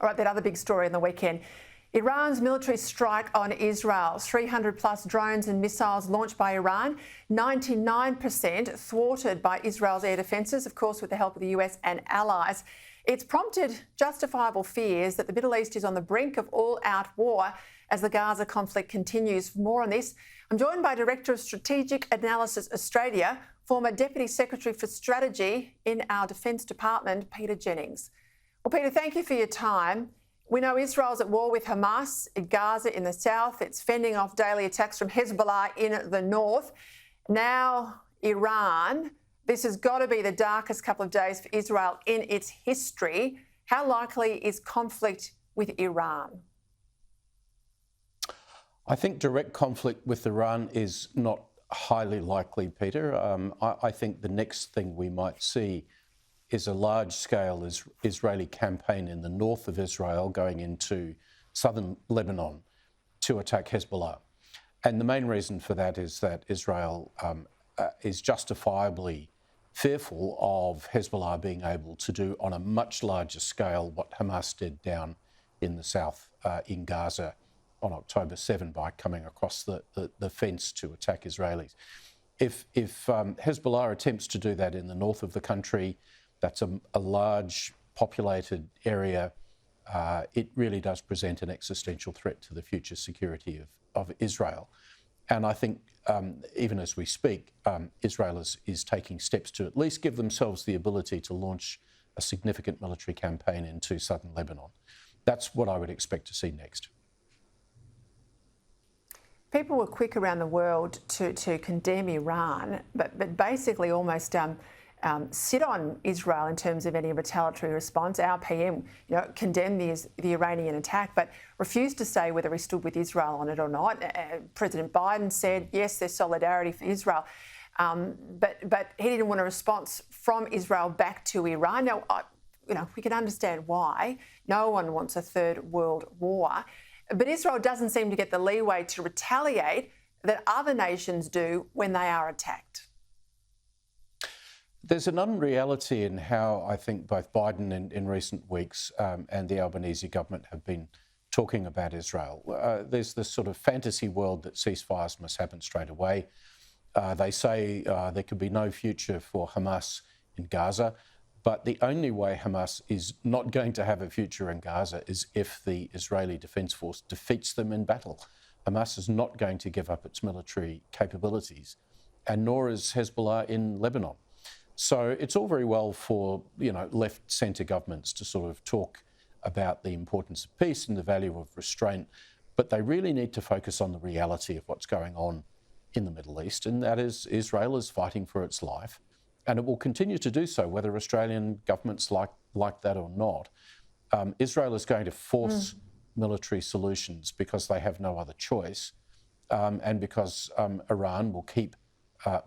All right, that other big story on the weekend. Iran's military strike on Israel. 300 plus drones and missiles launched by Iran, 99% thwarted by Israel's air defences, of course with the help of the US and allies. It's prompted justifiable fears that the Middle East is on the brink of all-out war as the Gaza conflict continues. For more on this, I'm joined by Director of Strategic Analysis Australia, former Deputy Secretary for Strategy in our Defence Department, Peter Jennings. Well, Peter, thank you for your time. We know Israel's at war with Hamas in Gaza in the south. It's fending off daily attacks from Hezbollah in the north. Now, Iran. This has got to be the darkest couple of days for Israel in its history. How likely is conflict with Iran? I think direct conflict with Iran is not highly likely, Peter. I think the next thing we might see is a large-scale Israeli campaign in the north of Israel going into southern Lebanon to attack Hezbollah. And the main reason for that is that Israel is justifiably fearful of Hezbollah being able to do on a much larger scale what Hamas did down in the south in Gaza on October 7 by coming across the fence to attack Israelis. If Hezbollah attempts to do that in the north of the country, that's a large populated area. It really does present an existential threat to the future security of Israel. And I think even as we speak, Israel is taking steps to at least give themselves the ability to launch a significant military campaign into southern Lebanon. That's what I would expect to see next. People were quick around the world to condemn Iran, but basically almost sit on Israel in terms of any retaliatory response. Our PM, condemned the Iranian attack, but refused to say whether he stood with Israel on it or not. President Biden said, yes, there's solidarity for Israel, but he didn't want a response from Israel back to Iran. Now, we can understand why. No one wants a third world war, but Israel doesn't seem to get the leeway to retaliate that other nations do when they are attacked. There's an unreality in how I think both Biden in recent weeks and the Albanese government have been talking about Israel. There's this sort of fantasy world that ceasefires must happen straight away. They say there could be no future for Hamas in Gaza, but the only way Hamas is not going to have a future in Gaza is if the Israeli Defense Force defeats them in battle. Hamas is not going to give up its military capabilities, and nor is Hezbollah in Lebanon. So it's all very well for, left-centre governments to sort of talk about the importance of peace and the value of restraint, but they really need to focus on the reality of what's going on in the Middle East, and that is Israel is fighting for its life, and it will continue to do so, whether Australian governments like that or not. Israel is going to force military solutions because they have no other choice, and because Iran will keep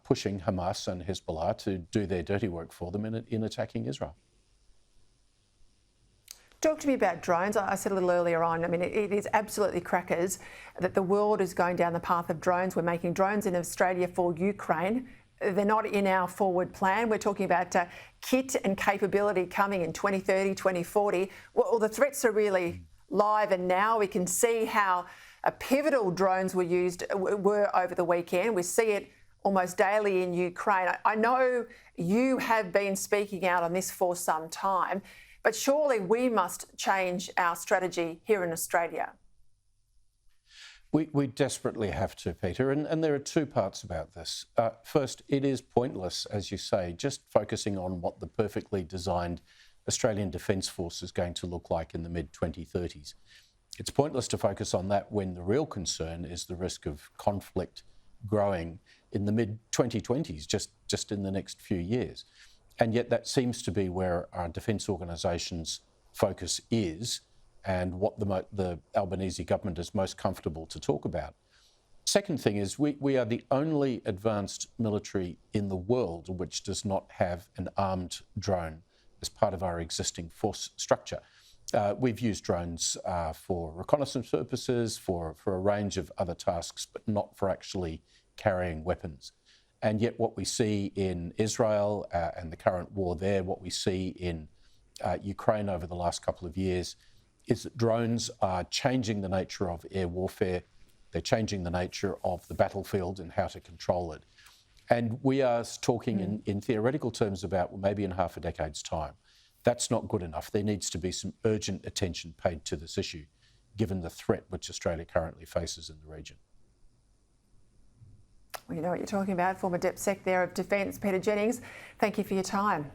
pushing Hamas and Hezbollah to do their dirty work for them in attacking Israel. Talk to me about drones. I said a little earlier on, it is absolutely crackers that the world is going down the path of drones. We're making drones in Australia for Ukraine. They're not in our forward plan. We're talking about kit and capability coming in 2030, 2040. Well, the threats are really live, and now we can see how pivotal drones were over the weekend. We see it almost daily in Ukraine. I know you have been speaking out on this for some time, but surely we must change our strategy here in Australia. We desperately have to, Peter, and there are two parts about this. First, it is pointless, as you say, just focusing on what the perfectly designed Australian Defence Force is going to look like in the mid-2030s. It's pointless to focus on that when the real concern is the risk of conflict growing in the mid-2020s, just in the next few years. And yet that seems to be where our defence organisations' focus is and what the Albanese government is most comfortable to talk about. Second thing is we are the only advanced military in the world which does not have an armed drone as part of our existing force structure. We've used drones for reconnaissance purposes, for a range of other tasks, but not for actually carrying weapons. And yet what we see in Israel and the current war there, what we see in Ukraine over the last couple of years, is that drones are changing the nature of air warfare. They're changing the nature of the battlefield and how to control it. And we are talking in theoretical terms about, well, maybe in half a decade's time. That's not good enough. There needs to be some urgent attention paid to this issue, given the threat which Australia currently faces in the region. Well, you know what you're talking about. Former DepSec there of Defence, Peter Jennings. Thank you for your time.